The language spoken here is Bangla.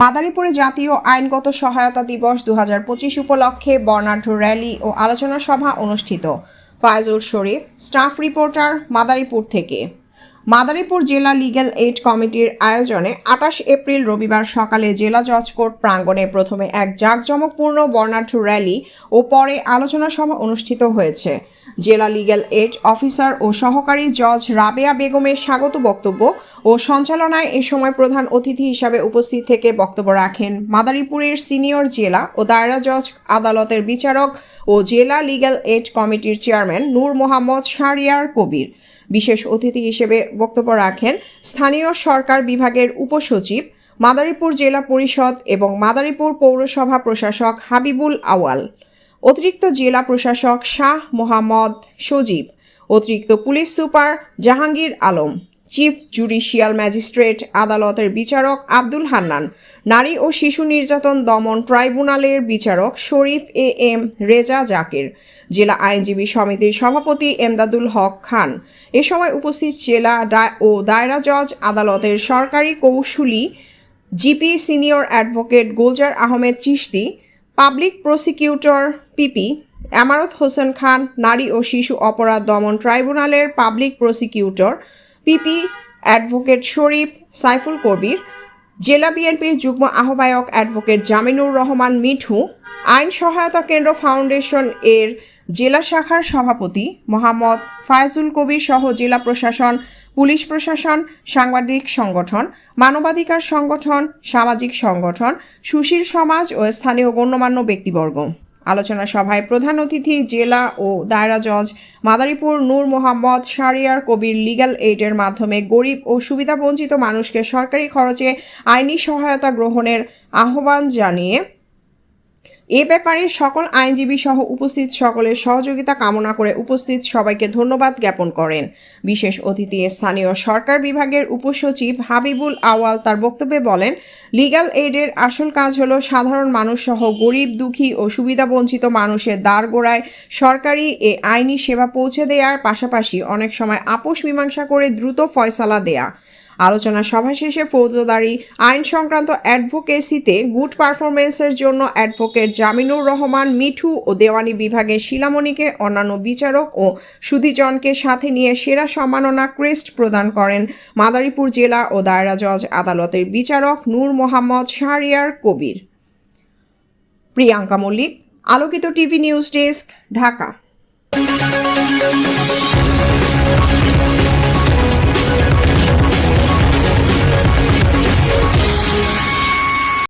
মাদারীপুরে জাতীয় আইনগত সহায়তা দিবস 2025 উপলক্ষে বর্ণাঢ্য র্যালি ও আলোচনা সভা অনুষ্ঠিত। ফায়জুল শরীফ, স্টাফ রিপোর্টার, মাদারীপুর থেকে। মাদারীপুর জেলা লিগ্যাল এইড কমিটির আয়োজনে 28 এপ্রিল রবিবার সকালে জেলা জজ কোর্ট প্রাঙ্গণে প্রথমে এক জাঁকজমকপূর্ণ বর্ণাঢ্য র্যালি ও পরে আলোচনা সভা অনুষ্ঠিত হয়েছে। জেলা লিগ্যাল এইড অফিসার ও সহকারী জজ রাবেয়া বেগমের স্বাগত বক্তব্য ও সঞ্চালনায় এ সময় প্রধান অতিথি হিসাবে উপস্থিত থেকে বক্তব্য রাখেন মাদারীপুরের সিনিয়র জেলা ও দায়রা জজ আদালতের বিচারক ও জেলা লিগ্যাল এইড কমিটির চেয়ারম্যান নূর মোহাম্মদ শাহরিয়ার কবির। বিশেষ অতিথি হিসেবে বক্তব্য রাখেন স্থানীয় সরকার বিভাগের উপসচিব, মাদারীপুর জেলা পরিষদ এবং মাদারীপুর পৌরসভা প্রশাসক হাবিবুল আওয়াল, অতিরিক্ত জেলা প্রশাসক শাহ মোহাম্মদ সজীব, অতিরিক্ত police super Jahangir Alam, chief judicial magistrate আদালতের বিচারক আব্দুল হান্নান, নারী ও শিশু নির্যাতন দমন ট্রাইব্যুনালের বিচারক শরীফ এম রেজা জাকির, জেলা আইনজীবী সমিতির সভাপতি এমদাদুল হক খান। এ সময় উপস্থিত জেলা ও দায়রা জজ আদালতের সরকারি কৌঁসুলি GP senior advocate Gulzar Ahmed Chishti, public prosecutor PP Emarat Hossain Khan, নারী ও শিশু অপরাধ দমন ট্রাইব্যুনালের public prosecutor PP advocate Sharif Saiful Kabir, জেলা বিএনপির যুগ্ম আহ্বায়ক অ্যাডভোকেট জামিনুর রহমান মিঠু, আইন সহায়তা কেন্দ্র ফাউন্ডেশন এর জেলা শাখার সভাপতি মোহাম্মদ ফায়জুল কবির সহ জেলা প্রশাসন, পুলিশ প্রশাসন, সাংবাদিক সংগঠন, মানবাধিকার সংগঠন, সামাজিক সংগঠন, সুশীল সমাজ ও স্থানীয় গণ্যমান্য ব্যক্তিবর্গ। আলোচনা সভায় প্রধান অতিথি জেলা ও দায়রা জজ মাদারীপুর নূর মোহাম্মদ শাহরিয়ার কবির লিগ্যাল এইডের মাধ্যমে গরিব ও সুবিধাবঞ্চিত মানুষকে সরকারি খরচে আইনি সহায়তা গ্রহণের আহ্বান জানিয়ে এ ব্যাপারে সকল আইনজীবী সহ উপস্থিত সকলের সহযোগিতা কামনা করে উপস্থিত সবাইকে ধন্যবাদ জ্ঞাপন করেন। বিশেষ অতিথি স্থানীয় সরকার বিভাগের উপসচিব হাবিবুল আওয়াল তার বক্তব্যে বলেন, লিগ্যাল এইডের আসল কাজ হলো সাধারণ মানুষ সহ গরিব, দুঃখী ও সুবিধাবঞ্চিত মানুষের দ্বারগোড়ায় সরকারি এ আইনি সেবা পৌঁছে দেওয়ার পাশাপাশি অনেক সময় আপোষ মীমাংসা করে দ্রুত ফয়সালা দেয়া। আলোচনা সভা শেষে ফৌজদারি আইন সংক্রান্ত অ্যাডভোকেসিতে গুড পারফরমেন্সের জন্য অ্যাডভোকেট জামিনুর রহমান মিঠু ও দেওয়ানি বিভাগের শিলামণিকে অন্যান্য বিচারক ও সুধীজনকে সাথে নিয়ে সেরা সম্মাননা ক্রেস্ট প্রদান করেন মাদারীপুর জেলা ও দায়রা জজ আদালতের বিচারক নূর মোহাম্মদ শাহরিয়ার কবির। প্রিয়াঙ্কা মল্লিক, আলোকিত টিভি নিউজ ডেস্ক, ঢাকা।